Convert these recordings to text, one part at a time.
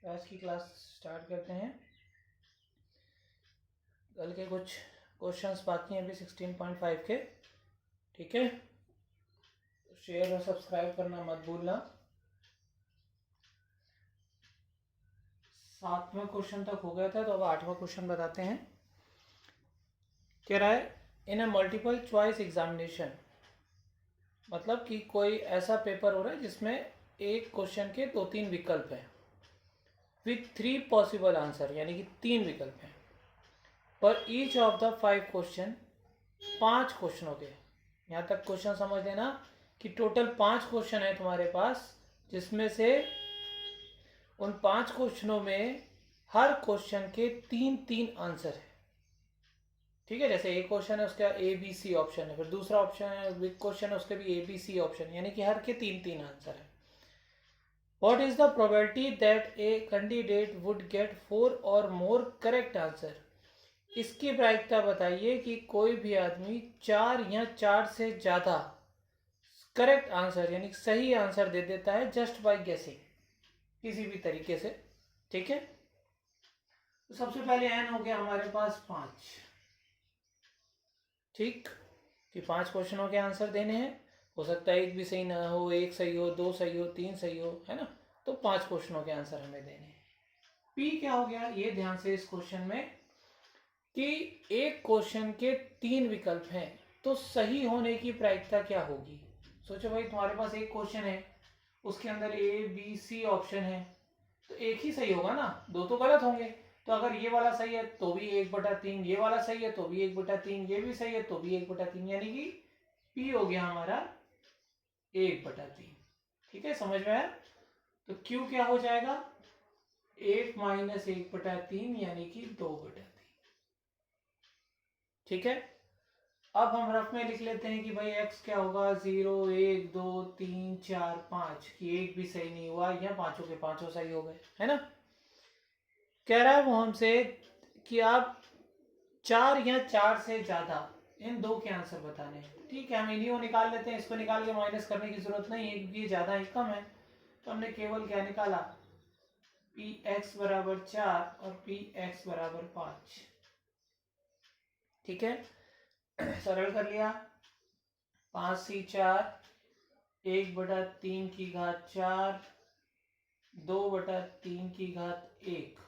आज की class start करते हैं। कल के कुछ क्वेश्चंस बाकी हैं अभी 16.5 के। ठीक है, शेयर और सब्सक्राइब करना मत भूलना। 7वें क्वेश्चन तक हो गया था, तो अब 8वां क्वेश्चन बताते हैं। कह रहा है in a multiple choice examination, मतलब कि कोई ऐसा पेपर हो रहा है जिसमें एक क्वेश्चन के 2-3 विकल्प हैं विथ 3 पॉसिबल आंसर, यानी कि 3 विकल्प हैं पर ईच ऑफ द 5 क्वेश्चन, 5 क्वेश्चनों के, यहाँ तक क्वेश्चन समझ लेना कि टोटल 5 क्वेश्चन है तुम्हारे पास, जिसमें से उन 5 क्वेश्चनों में हर क्वेश्चन के 3-3 आंसर है। ठीक है, जैसे एक क्वेश्चन है उसका ए बी सी ऑप्शन है, फिर दूसरा ऑप्शन है क्वेश्चन है उसके भी ए बी सी ऑप्शन, यानी कि हर के 3-3 आंसर है। What is the probability that a candidate would get 4 और मोर करेक्ट आंसर? इसकी प्रायिकता बताइए कि कोई भी आदमी 4 या 4 से ज़्यादा करेक्ट आंसर यानी सही आंसर दे देता है जस्ट बाय गेसिंग, किसी भी तरीके से। ठीक है, तो सबसे पहले एन हो गया हमारे पास 5। ठीक, कि 5 क्वेश्चनों के आंसर देने हैं। हो सकता है एक भी सही ना हो, एक सही हो, 2 सही हो, 3 सही हो, है ना। तो 5 क्वेश्चनों के आंसर हमें देने हैं। पी क्या हो गया, ये ध्यान से इस क्वेश्चन में कि एक क्वेश्चन के 3 विकल्प हैं, तो सही होने की प्रायिकता क्या होगी। सोचो भाई, तुम्हारे पास एक क्वेश्चन है, उसके अंदर ए बी सी ऑप्शन है, तो एक ही सही होगा ना, 2 तो गलत होंगे। तो अगर ये वाला सही है तो भी 1/3, ये वाला सही है तो भी 1/3, ये भी सही है तो भी 1/3, यानी कि पी हो गया हमारा 1/3। ठीक है, समझ में आया। तो क्यू क्या हो जाएगा, 8 - 1/3 यानी कि 2/3। ठीक है, अब हम रफ में लिख लेते हैं कि भाई x क्या होगा, 0 1 2 3 4 5, कि एक भी सही नहीं हुआ, या पांचों के पांचों सही हो गए, है ना। कह रहा है वो हमसे कि आप 4 या 4 से ज्यादा इन दो के आंसर बताने हैं। ठीक है, हम इन्हीं को निकाल लेते हैं, इसको निकाल के माइनस करने की जरूरत नहीं है क्योंकि ये ज्यादा है कम है। तो हमने केवल क्या निकाला, पी एक्स बराबर 4 और पी एक्स बराबर 5। ठीक है, सरल कर लिया। 5c4 1/3 की घात 4 2/3 की घात 1।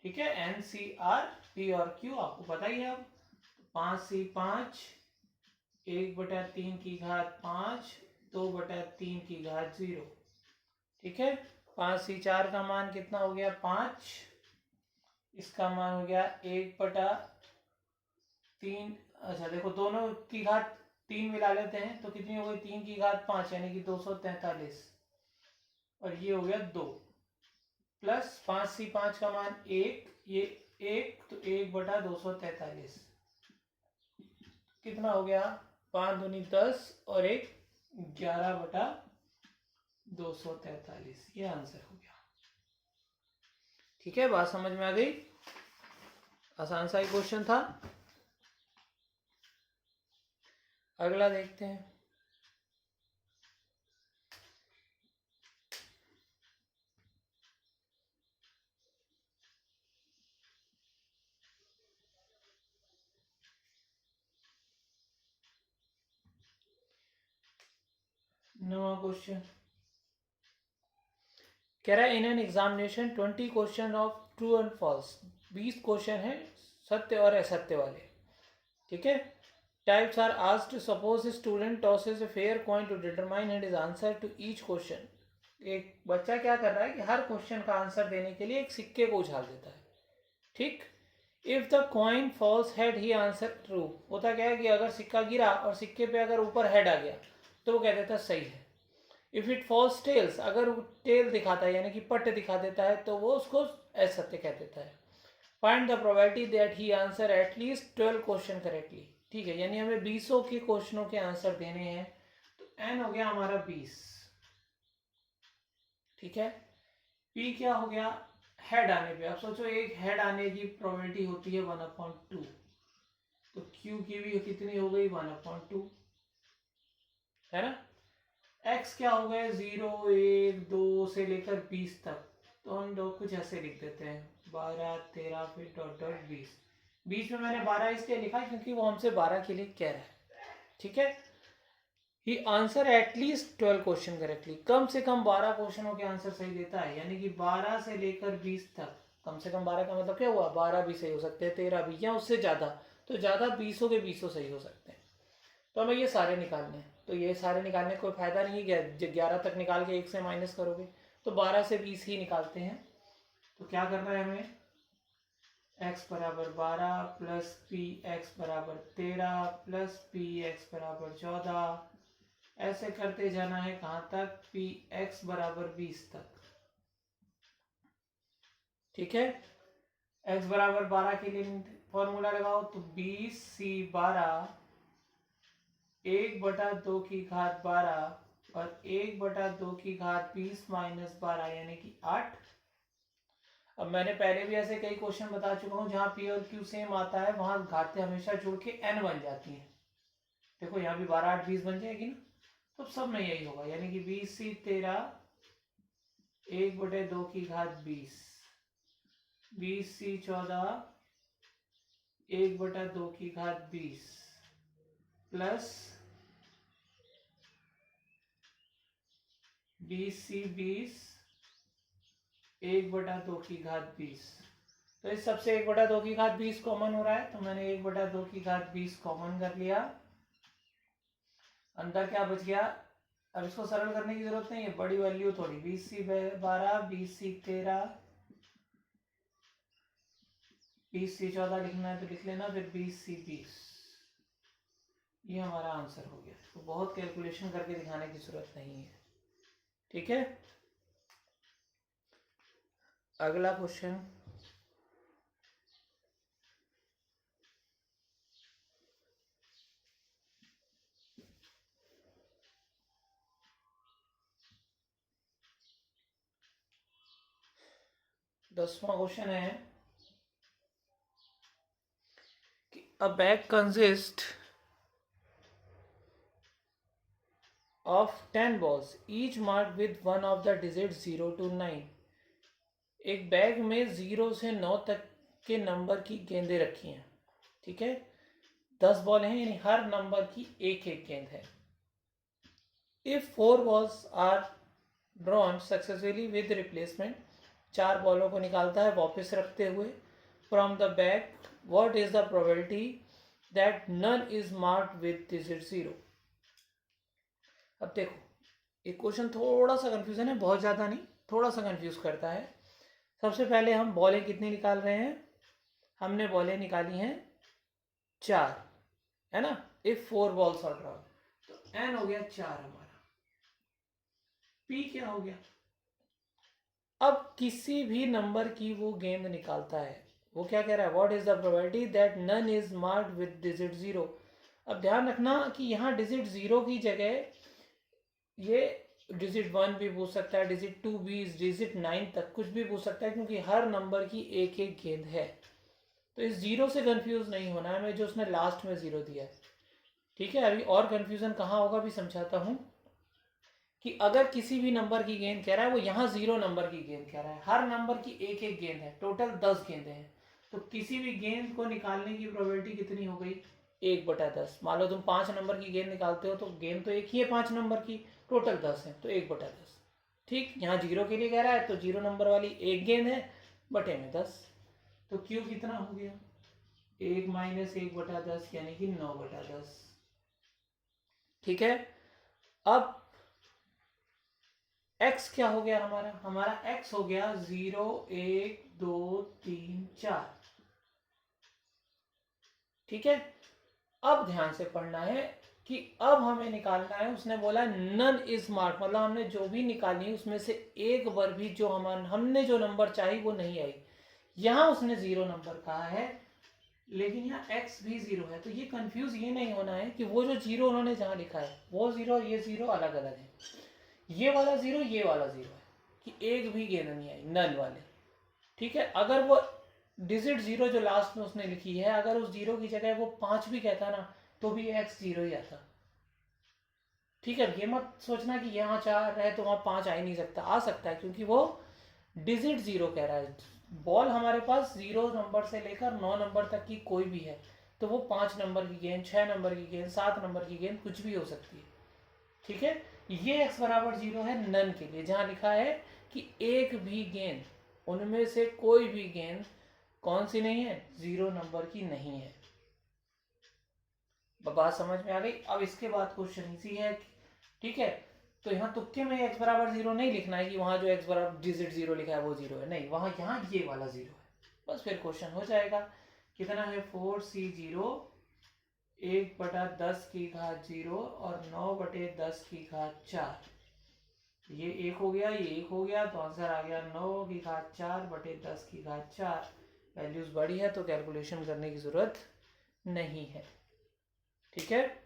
ठीक है, एन सी आर पी और क्यू आपको पता ही है। अब 5c5 1/3 की घात 5 2/3 की घात 0। ठीक है, 5c4 का मान कितना हो गया, 5। इसका मान हो गया 1/3। अच्छा देखो, दोनों की घात 3 मिला लेते हैं तो कितनी हो गई, 3 की घात 5 यानी कि 243। और ये हो गया 2 प्लस 5c5 का मान 1, ये 1 तो 1/243 कितना हो गया, 5 दूनी 10 और 1 11/243। ये आंसर हो गया। ठीक है, बात समझ में आ गई। आसान सा ही क्वेश्चन था। अगला देखते हैं। नवा क्वेश्चन कह रहा है in an examination 20 question of true and false, 20 question है सत्य और असत्य वाले। ठीक है, types are asked, suppose student tosses a fair coin to determine his answer to each question. एक बच्चा क्या कर रहा है कि हर क्वेश्चन का आंसर देने के लिए एक सिक्के को उछाल देता है। ठीक, if the coin falls head he answer true. होता क्या है कि अगर सिक्का गिरा और सिक्के पे अगर ऊपर हेड आ गया तो वो कह देता है सही है। इफ इट फॉल्स टेल्स, अगर वो टेल दिखाता है यानी कि पट्ट दिखा देता है तो वो उसको असत्य कह देता है। Find the probability that he answer at least 12 question correctly. ठीक है, यानी हमें 20 के क्वेश्चनों के आंसर देने हैं, तो एन हो गया हमारा 20। ठीक है, पी क्या हो गया, हेड आने पे। अब सोचो एक हेड आने की प्रोबेबिलिटी होती है 1/2, तो क्यू की भी कितनी हो गई, 1/2, है ना। एक्स क्या हो गए, 0 1 2 से लेकर 20 तक, तो हम लोग कुछ ऐसे लिख देते हैं 12, 13 फिर डॉट डॉट 20। बीच में मैंने 12 इसलिए लिखा क्योंकि वो हमसे 12 के लिए कह रहा है। ठीक है, ही आंसर एटलीस्ट 12 क्वेश्चन करेक्टली, कम से कम 12 क्वेश्चनों के आंसर सही देता है, यानी कि 12 से लेकर 20 तक। कम से कम 12 का मतलब क्या हुआ, 12 भी सही हो सकते हैं, 13 भी, या उससे ज़्यादा, तो ज़्यादा 20 के 20 सही हो सकते हैं। तो हमें ये सारे निकालने हैं, तो ये सारे निकालने का कोई फायदा नहीं है, 11 तक निकाल के 1 से माइनस करोगे, तो 12 से 20 ही निकालते हैं। तो क्या करना है हमें, x बराबर 12 प्लस पी एक्स बराबर 13 प्लस पी एक्स बराबर 14, ऐसे करते जाना है कहाँ तक, पी एक्स बराबर 20 तक। ठीक है, x बराबर 12 के लिए फॉर्मूला लगाओ, तो 20 सी 12 1/2 की घात 12 और 1/2 की घात 20 माइनस 12 यानी कि 8। अब मैंने पहले भी ऐसे कई क्वेश्चन बता चुका हूँ जहाँ पी और क्यू सेम आता है, वहां घातें हमेशा जुड़ के n बन जाती हैं। देखो यहाँ भी 12, 8, 20 बन जाएगी ना, तो सब में यही होगा, यानी कि 20 सी 13 1/2 की घात 20, 20 सी 14 1/2 की घात 20 प्लस 20 सी 20 1/2 की घात 20। तो इस सबसे 1/2 की घात 20 कॉमन हो रहा है, तो मैंने 1/2 की घात 20 कॉमन कर लिया। अंदर क्या बच गया, अब इसको सरल करने की जरूरत नहीं है, बड़ी वैल्यू थोड़ी, 20 सी 12 20 सी 13 20 सी 14 लिखना है तो लिख लेना, फिर 20 सी 20, ये हमारा आंसर हो गया। तो बहुत कैलकुलेशन करके दिखाने की जरूरत नहीं है। ठीक है, अगला क्वेश्चन, दसवां क्वेश्चन है कि अ bag consist of 10 balls each marked with one of the digits 0 to 9। एक बैग में 0 से 9 तक के नंबर की गेंदें रखी हैं। ठीक है, 10 बॉल हैं, यानी हर नंबर की एक एक गेंद है। If 4 balls are drawn successfully with replacement, 4 बॉलों को निकालता है वापस रखते हुए from the bag, what is the probability that none is marked with digit 0। अब देखो, एक क्वेश्चन थोड़ा सा कंफ्यूजन है, बहुत ज़्यादा नहीं, थोड़ा सा कंफ्यूज करता है। सबसे पहले हम बॉलें कितनी निकाल रहे हैं, हमने बॉलें निकाली हैं 4, है ना। इफ 4 balls आर ड्रॉन, तो n हो गया 4 हमारा, p क्या हो गया, अब किसी भी नंबर की वो गेंद निकालता है, वो क्या कह रहा है, what is the probability that none is marked with digit 0। अब ध्यान रखना कि यहाँ डिजिट 0 की जगह ये डिजिट 1 भी पूछ सकता है, डिजिट 2 भी, डिजिट 9 तक कुछ भी पूछ सकता है, क्योंकि हर नंबर की एक एक गेंद है। तो इस 0 से कंफ्यूज नहीं होना है, मैं जो उसने लास्ट में 0 दिया है। ठीक है, अभी और कंफ्यूजन कहाँ होगा भी समझाता हूँ, कि अगर किसी भी नंबर की गेंद कह रहा है, वो यहाँ 0 नंबर की गेंद कह रहा है, हर नंबर की एक एक गेंद है, टोटल 10 गेंदें हैं, तो किसी भी गेंद को निकालने की प्रोबेबिलिटी कितनी हो गई, 1/10। मान लो तुम 5 नंबर की गेंद निकालते हो, तो गेंद तो एक ही है 5 नंबर की, टोटल 10 है, तो 1/10। ठीक, यहाँ 0 के लिए कह रहा है, तो 0 नंबर वाली एक गेंद है, बटे में 10, तो क्यू कितना हो गया, 1 माइनस 1/10 यानी कि 9/10। ठीक है, अब x क्या हो गया हमारा, हमारा x हो गया 0 1 2 3 4। ठीक है, अब ध्यान से पढ़ना है कि अब हमें निकालना है, उसने बोला नन इज मार्क, मतलब हमने जो भी निकाली उसमें से एक बार भी जो हमने जो नंबर चाहिए वो नहीं आई। यहां उसने 0 नंबर कहा है, लेकिन यहाँ x भी 0 है, तो ये कंफ्यूज ये नहीं होना है कि वो जो 0 उन्होंने जहां लिखा है वो 0 ये 0 अलग अलग है, ये वाला 0 ये वाला 0 है, कि एक भी गेंद नहीं आई, नन वाले। ठीक है, अगर वो डिजिट 0 जो लास्ट में उसने लिखी है, अगर उस 0 की जगह वो 5 भी कहता ना, तो भी x 0 ही आता। ठीक है, ये मत सोचना कि यहाँ 4 है तो वहाँ 5 आ ही नहीं सकता, आ सकता है, क्योंकि वो डिजिट जीरो कह रहा है, बॉल हमारे पास 0 नंबर से लेकर 9 नंबर तक की कोई भी है, तो वो 5 नंबर की गेंद, 6 नंबर की गेंद, 7 नंबर की गेंद कुछ भी हो सकती है। ठीक है, ये x बराबर 0 है नन के लिए, जहां लिखा है कि एक भी गेंद, उनमें से कोई भी गेंद कौन सी नहीं है, 0 नंबर की नहीं है। बात समझ में आ गई। अब इसके बाद क्वेश्चन इजी है। ठीक है, तो यहाँ तुक्के में x बराबर 0 नहीं लिखना है कि वहां जो x बराबर डिजिट 0 लिखा है वो 0 है, नहीं, वहां यहाँ ये वाला 0 है, बस फिर क्वेश्चन हो जाएगा। कितना है 4c0 1/10 की घात 0 और 9/10 की घात 4, ये एक हो गया, ये एक हो गया, तो आंसर आ गया 9 की घात 4/10 की घात 4। वैल्यूज बड़ी है तो कैलकुलेशन करने की जरूरत नहीं है। ठीक है,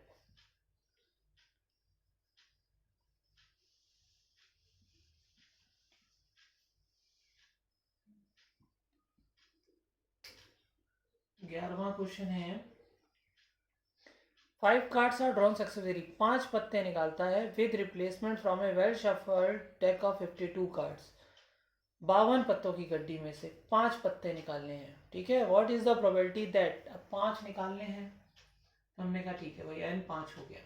ग्यारहवां क्वेश्चन है 5 कार्ड्स आर ड्रॉन सक्सेसफुली, 5 पत्ते निकालता है with replacement from A well shuffled deck of 52 cards, 52 पत्तों की गड्डी में से 5 पत्ते निकालने हैं। ठीक है, what is the probability that, अब 5 निकालने हैं, हमने कहा ठीक है भाई n 5 हो गया।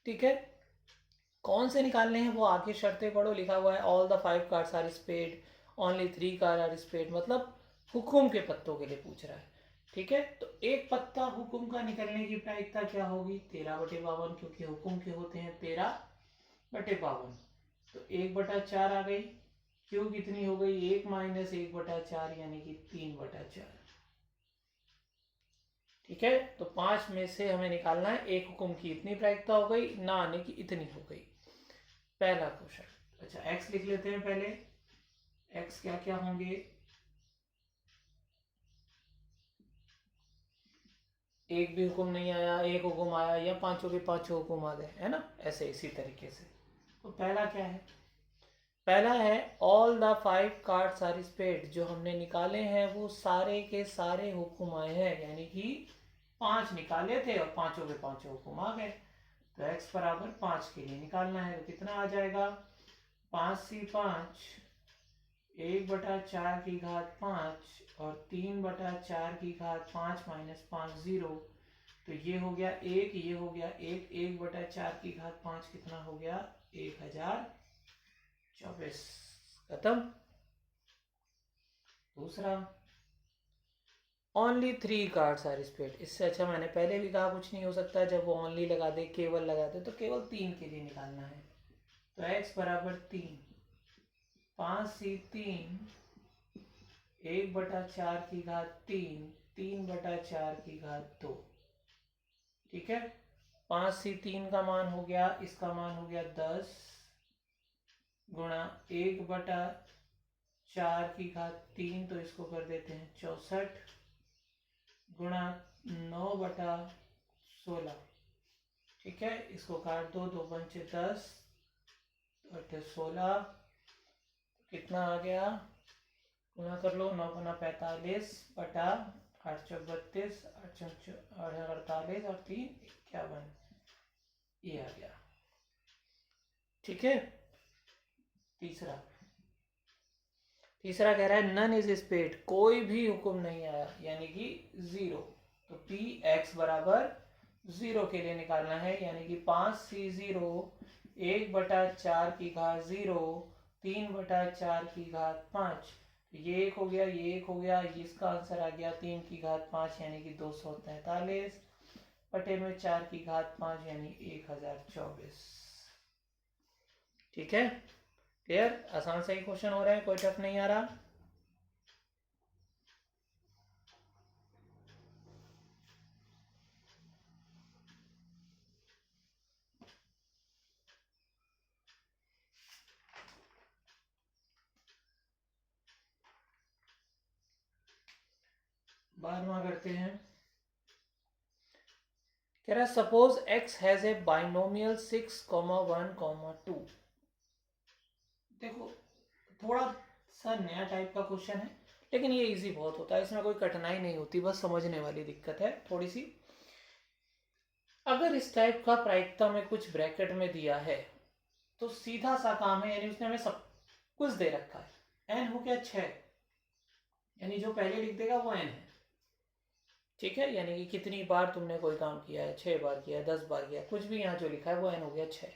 ठीक है, कौन से निकालने हैं वो आगे शर्तें पढ़ो, लिखा हुआ है all the 5 cards are spade, only 3 card are spade, मतलब हुकुम के पत्तों के लिए पूछ रहा है। ठीक है, तो एक पत्ता हुकुम का निकलने की प्रायिकता क्या होगी, 13/52, क्योंकि हुकुम के होते हैं 13/52, तो 1/4 आ गई, क्यों कितनी हो गई 1 - 1/4 यानी कि 3/4। ठीक है, तो 5 में से हमें निकालना है एक हुकुम की इतनी प्रायिकता हो गई, ना आने की इतनी हो गई, पहला क्वेश्चन। अच्छा, x लिख लेते हैं पहले, x क्या क्या होंगे, एक भी हुक्म नहीं आया, एक हुक्म आया, या पांचों के पांचों हुक्म आ गए, है ना, ऐसे इसी तरीके से। तो पहला क्या है, पहला है all the 5 cards are spade, जो हमने निकाले हैं वो सारे के सारे हुक्म आए हैं, यानी कि 5 निकाले थे और पांचों के पांचों हुक्म आ गए, तो x बराबर 5 के लिए निकालना है, तो कितना आ जाएगा 5c5 1/4 की घात 5 और 3/4 की घात 5 - 5 0, तो ये हो गया एक, ये हो गया एक, 1/4 की घात 5 कितना हो गया 1024, खत्म। दूसरा ओनली 3 कार्ड्स आर स्पेड, इससे अच्छा मैंने पहले भी कहा कुछ नहीं हो सकता, जब वो ओनली लगा दे, केवल लगा दे, तो केवल 3 के लिए निकालना है, तो x बराबर 3, 5c3 1/4 की घात 3, 3/4 की घात 2। ठीक है, 5c3 का मान हो गया, इसका मान हो गया 10 गुणा 1/4 की घात 3, तो इसको कर देते हैं 64 गुणा 9/16। ठीक है, इसको काट दो, 2 पंचे 10 और 16, कितना आ गया, गुणा कर लो, 9 गुना 45 बटा 8 चौक 32, 8 48 और 3 51, ये आ गया। ठीक है, तीसरा कह रहा है नन इज स्पेड, कोई भी हुक्म नहीं आया, यानी कि 0, तो p x बराबर 0 के लिए निकालना है, यानी कि 5c0 1/4 की घात 0, 3/4 की घात 5, ये एक हो गया, ये एक हो गया, इसका आंसर आ गया 3 की घात 5 यानी कि 243 बटे में 4 की घात 5 यानी 1024। ठीक है, क्लियर, आसान से ही क्वेश्चन हो रहा है, कोई टफ नहीं आ रहा। बारहवां करते हैं, कह रहा है suppose x has a binomial 6,1,2। देखो थोड़ा सा नया टाइप का क्वेश्चन है, लेकिन ये इजी बहुत होता है, इसमें कोई कठिनाई नहीं होती, बस समझने वाली दिक्कत है थोड़ी सी। अगर इस टाइप का प्रायिकता में कुछ ब्रैकेट में दिया है तो सीधा सा काम है, यानी उसने हमें सब कुछ दे रखा है, n हो गया 6, यानी जो पहले लिख देगा वो n है, ठीक है। यानी कि कितनी बार तुमने कोई काम किया है, 6 बार किया है, 10 बार किया है, कुछ भी यहाँ जो लिखा है वो n हो गया 6।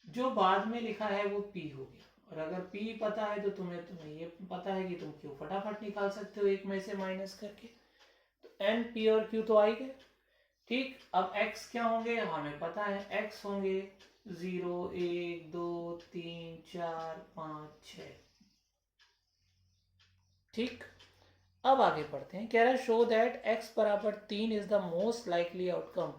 जो बाद में लिखा है वो p हो गया, और अगर p पता है तो तुम्हें ये पता है कि तुम q फटाफट निकाल सकते हो एक में से माइनस करके, तो n p और q तो आ ही गए, ठीक। अब x क्या होंगे हमें पता है, x होंगे 0 1 2 3 4 5 6, ठीक। अब आगे पढ़ते हैं, कह रहा है शो दैट x बराबर 3 is the most likely outcome.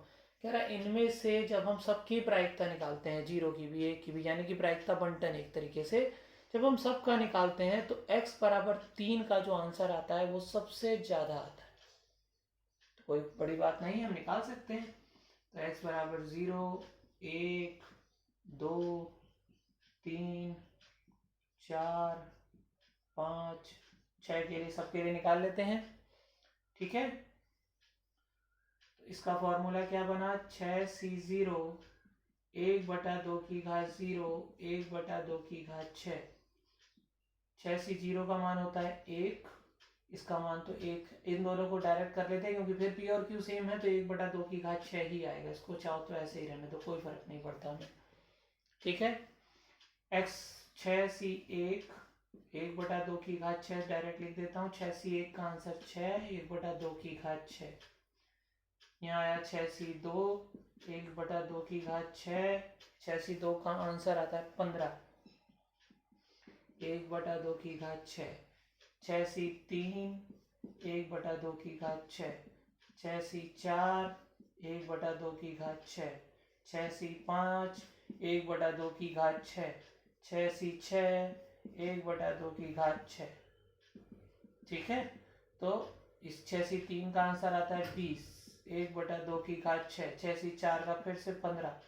कह रहा है इनमें से जब हम सबकी प्रायिकता निकालते हैं, 0 की भी 1 की भी, यानी कि प्रायिकता बंटन एक तरीके से जब हम सबका निकालते हैं तो x बराबर 3 का जो आंसर आता है वो सबसे ज्यादा आता है। तो कोई बड़ी बात नहीं, हम निकाल सकते हैं। तो x बराबर 0 1 2 3 4 5 6 के लिए सबके लिए निकाल लेते हैं, ठीक है। तो इसका फॉर्मूला क्या बना, 6c0 1/2 की घात 0 1/2 की घात 6। 6c0 का मान होता है 1, इसका मान तो 1, इन दोनों को डायरेक्ट कर लेते हैं क्योंकि फिर p और q सेम है तो 1/2 की घात 6 ही आएगा। इसको चाहो तो ऐसे ही रहने दो, कोई फर्क नहीं पड़ता हमें, ठीक है। x 6c1 1/2 की घात 6 डायरेक्ट लिख देता हूँ, 6c1 का आंसर 6 1/2 की घात 6। यहाँ आया 6c2 1/2 की घात 6, 6c2 का आंसर आता है 15 1/2 की घात 6। 6c3 1/2 की घात 6, 6c4 1/2 की घात 6, 6c5 1/2 की घात 6, 6c6 1/2 की घात 6, ठीक है। तो इस 6c3 का आंसर आता है 20 1/2 की घात 6, 6c4 का फिर से 15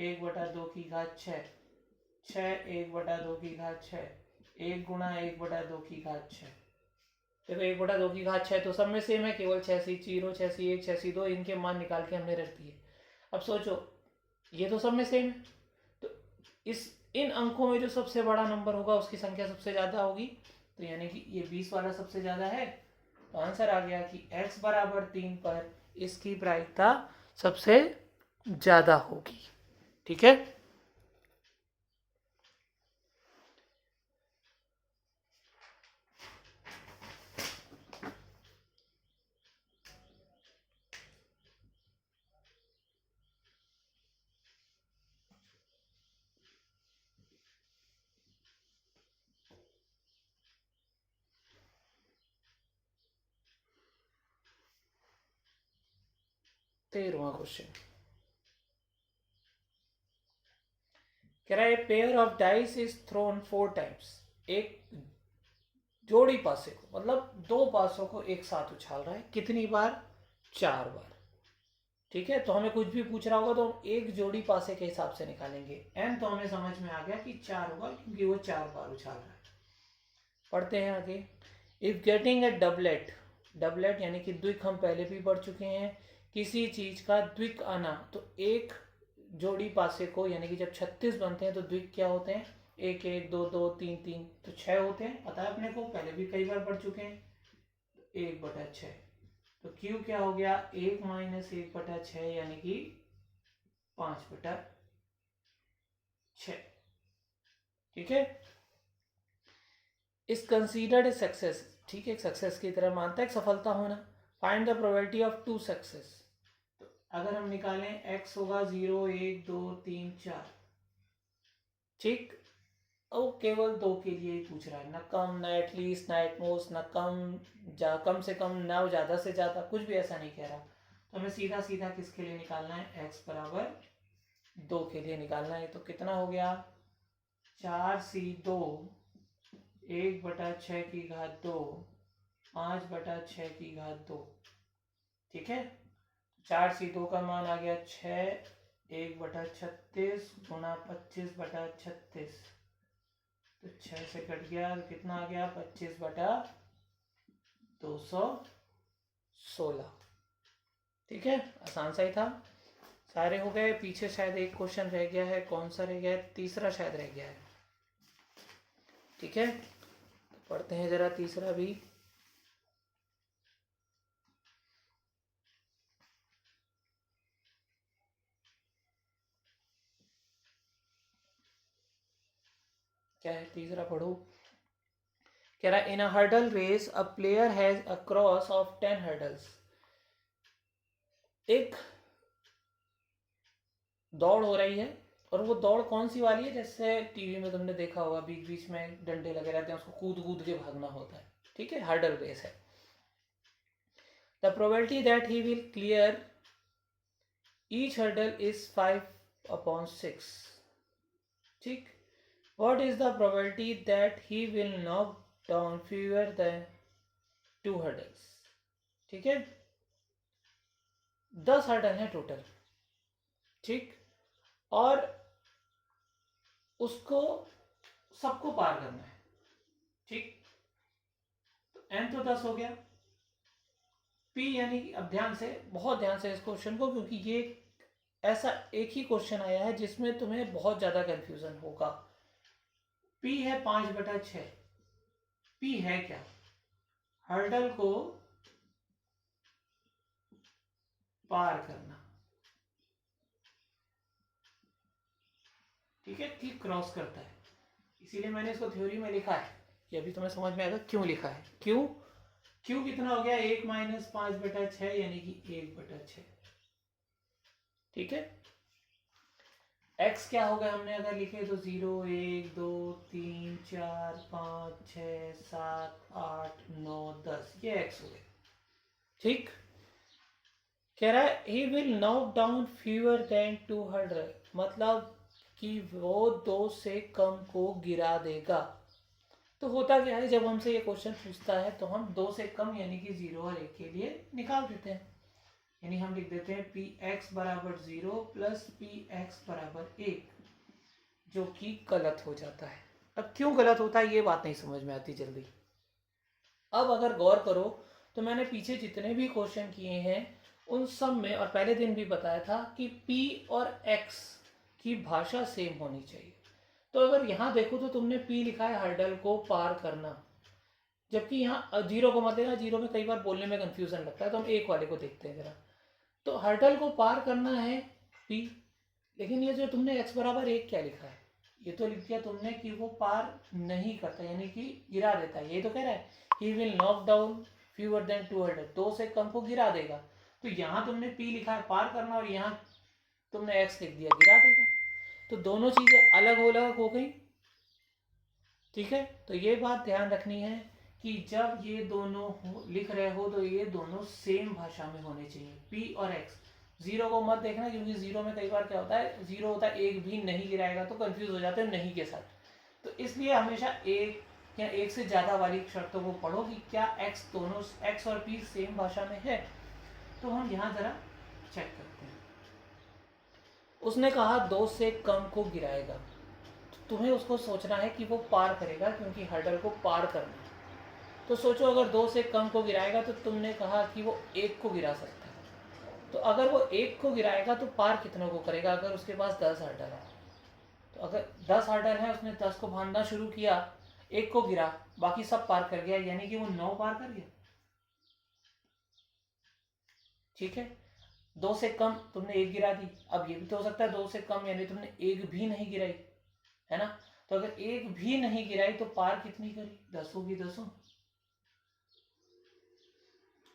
1/2 की घात 6, 6 1/2 की घात 6, 1 गुणा 1/2 की घात 6। देखो 1/2 की घात 6 तो सब में सेम है, केवल 6c0 6c1 6c2 इनके मान निकाल के हमने रख दिए। अब सोचो ये तो सब में सेम है, तो इन अंकों में जो सबसे बड़ा नंबर होगा उसकी संख्या सबसे ज्यादा होगी, तो यानी कि ये 20 वाला सबसे ज्यादा है। तो आंसर आ गया कि x बराबर 3 पर इसकी प्रायिकता सबसे ज्यादा होगी, ठीक है। तेरहवां क्वेश्चन कह रहा है pair of dice is throne 4 times. एक जोड़ी पासे को, मतलब 2 पासों को एक साथ उछाल रहा है, कितनी बार, 4 बार, ठीक है। तो हमें कुछ भी पूछ रहा होगा तो हम एक जोड़ी पासे के हिसाब से निकालेंगे। n तो हमें समझ में आ गया कि 4 होगा क्योंकि वो 4 बार उछाल रहा है। पढ़ते हैं आगे, if getting a doublet, doublet यानी कि द्विक हम पहले भी पढ़ चुके हैं, किसी चीज का द्विक आना, तो एक जोड़ी पासे को, यानी कि जब 36 बनते हैं तो द्विक क्या होते हैं, 1 1 2 2 3 3, तो 6 होते हैं, पता है अपने को, पहले भी कई बार पढ़ चुके हैं। 1/6, तो Q क्या हो गया, 1 - 1/6 यानी कि 5/6, ठीक है। इस कंसीडर्ड सक्सेस, ठीक है, सक्सेस की तरह मानता है सफलता होना। Find the probability of 2 success, तो अगर हम निकालें x होगा 0 1 2 3 4, ठीक। और केवल 2 के लिए ही पूछ रहा है, ना कम ना एटलीस्ट ना एटमोस्ट, ना कम से कम ना ज़्यादा से ज़्यादा, कुछ भी ऐसा नहीं कह रहा। तो हमें सीधा सीधा किसके लिए निकालना है, x बराबर 2 के लिए निकालना है। तो कितना हो गया, 4c2 1/6 की घात 2 5/6 की घात 2, ठीक है। 4c2 का मान आ गया 6 1/36 गुणा 25/36, तो 6 से कट गया तो कितना आ गया, 25/216, ठीक है। आसान सा ही था, सारे हो गए। पीछे शायद एक क्वेश्चन रह गया है, कौन सा रह गया है, तीसरा शायद रह गया है। ठीक है, तो पढ़ते हैं जरा तीसरा भी। क्या है तीसरा, पढ़ो। कह रहा है in a hurdle race a player has a cross of 10 hurdles. एक दौड़ हो रही है, और वो दौड़ कौन सी वाली है, जैसे टीवी में तुमने देखा होगा बीच बीच में डंडे लगे रहते हैं, उसको कूद कूद के भागना होता है, ठीक है, हर्डल रेस है। The probability that he will clear each hurdle is 5/6, ठीक। What is the probability that he will knock down fewer than 2 hurdles? ठीक है, 10 हर्डल है टोटल, ठीक, और उसको सबको पार करना है, ठीक। तो n तो 10 हो गया, p यानी कि अब ध्यान से, बहुत ध्यान से इस क्वेश्चन को, क्योंकि ये ऐसा एक ही क्वेश्चन आया है जिसमें तुम्हें बहुत ज्यादा कंफ्यूजन होगा। p है 5/6। p है क्या, हर्डल को पार करना, ठीक है, कि क्रॉस करता है। इसीलिए मैंने इसको थ्योरी में लिखा है कि अभी तुम्हें समझ में आएगा क्यों लिखा है। क्यों, क्यों कितना हो गया, 1 - 5/6 यानी कि 1/6, ठीक है। x क्या होगा, हमने अगर लिखे तो 0 1 2 3 4 5 6 7 8 9 10, ये x हो गया, ठीक। कह रहा है he will knock down fewer than 200, मतलब कि वो 2 से कम को गिरा देगा। तो होता क्या है, जब हमसे ये क्वेश्चन पूछता है तो हम 2 से कम यानी कि 0 और 1 के लिए निकाल देते हैं, यानी हम लिख देते हैं px = 0 प्लस px = 1, जो कि गलत हो जाता है। अब क्यों गलत होता है ये बात नहीं समझ में आती जल्दी। अब अगर गौर करो तो मैंने पीछे जितने भी क्वेश्चन किए हैं उन सब में, और पहले दिन भी बताया था कि p और x की भाषा सेम होनी चाहिए। तो अगर यहाँ देखो तो तुमने p लिखा है हर्डल को पार करना, जबकि यहाँ 0 को मत लेना, 0 में कई बार बोलने में कंफ्यूजन लगता है, तो हम 1 वाले को देखते हैं जरा। तो हर्डल को पार करना है p, लेकिन ये जो तुमने x = 1 क्या लिखा है, ये तो लिख दिया तुमने कि वो पार नहीं करता, यानी कि गिरा देता है। ये तो कह रहा है he will knock down fewer than 200, 2 से कम को गिरा देगा। तो यहाँ तुमने p लिखा है पार करना, और यहाँ तुमने x लिख दिया गिरा देगा, तो दोनों चीजें अलग अलग हो गई, ठीक है। तो ये बात ध्यान रखनी है कि जब ये दोनों लिख रहे हो तो ये दोनों सेम भाषा में होने चाहिए, p और x। 0 को मत देखना, क्योंकि 0 में कई बार क्या होता है, 0 होता है, एक भी नहीं गिराएगा तो कंफ्यूज हो जाते हैं नहीं के साथ। तो इसलिए हमेशा एक या एक से ज्यादा वाली शर्तों को पढ़ो कि क्या x दोनों, x और p सेम भाषा में है। तो हम यहाँ जरा चेक करते हैं। उसने कहा 2 से कम को गिराएगा, तुम्हें उसको सोचना है कि वो पार करेगा, क्योंकि हर्डल को पार करना है। तो सोचो अगर 2 से कम को गिराएगा तो तुमने कहा कि वो 1 को गिरा सकता है। तो अगर वो 1 को गिराएगा तो पार कितनों को करेगा, अगर उसके पास 10 हर्डल है। तो अगर 10 हर्डल है, उसने 10 को बांधना शुरू किया, 1 को गिरा, बाकी सब पार कर गया, यानी कि वो 9 पार कर गया, ठीक है। 2 से कम तुमने 1 गिरा दी, अब ये भी तो हो सकता है 2 से कम यानी तुमने 1 भी नहीं गिराई, है ना। तो अगर 1 भी नहीं गिराई तो पार कितनी करी, 10 होगी, 10।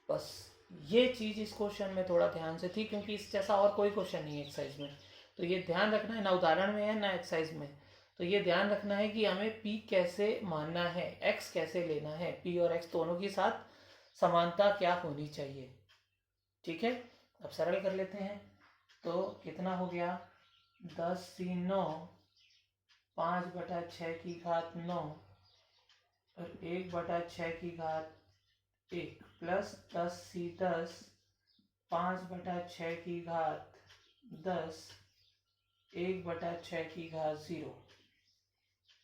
बस ये चीज इस क्वेश्चन में थोड़ा ध्यान से थी, क्योंकि इस जैसा और कोई क्वेश्चन नहीं है एक्सरसाइज में। तो ये ध्यान रखना है, ना उदाहरण में है ना एक्सरसाइज में। तो ये ध्यान रखना है कि हमें p कैसे मानना है, x कैसे लेना है, p और x दोनों के साथ समानता क्या होनी चाहिए, ठीक है। अब सरल कर लेते हैं। तो कितना हो गया, 10 × 9, 5/6 और 1/6 प्लस 10 × 10, 5/6 1/6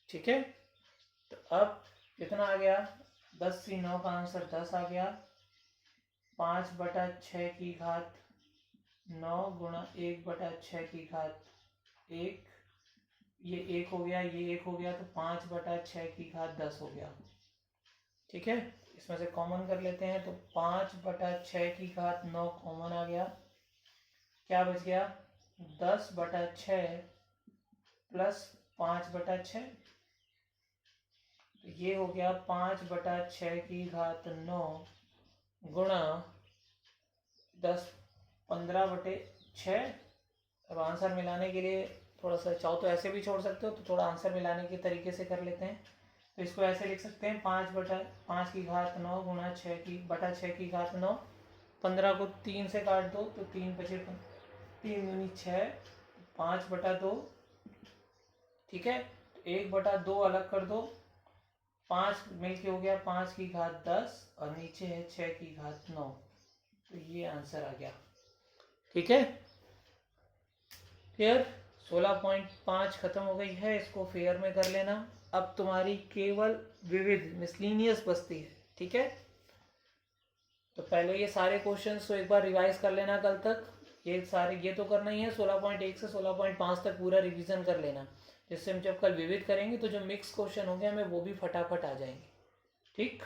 ठीक है। तो अब कितना आ गया, 10 × 9 का आंसर 10 आ गया। 5/6 9 × 1/6 1, ये 1 हो गया, ये 1 हो गया, तो 5/6 हो गया। ठीक है, इसमें से कॉमन कर लेते हैं, तो 5/6 कॉमन आ गया। क्या बच गया? 10/6 प्लस 5/6, तो ये हो गया 5/6 गुणा 10, 15/6। अब आंसर मिलाने के लिए थोड़ा सा चाहो तो ऐसे भी छोड़ सकते हो, तो थोड़ा आंसर मिलाने के तरीके से कर लेते हैं। तो इसको ऐसे लिख सकते हैं, 5/5 गुणा 6/6। 15 को 3 से काट दो तो 3 दूनी 6, 5/2। ठीक है, 1/2 अलग कर दो, 5 मिलके हो गया 5/10 और नीचे है 6/9। तो ये आंसर आ गया। ठीक है, फिर 16.5 खत्म हो गई है, इसको फेयर में कर लेना। अब तुम्हारी केवल विविध मिसलिनियस बचती है। ठीक है, तो पहले ये सारे क्वेश्चंस तो एक बार रिवाइज कर लेना कल तक। ये सारे ये तो करना ही है, 16.1 से 16.5 तक पूरा रिवीजन कर लेना, जिससे हम जब कल विविध करेंगे तो जो मिक्स क्वेश्चन होंगे हमें वो भी फटाफट आ जाएंगे। ठीक।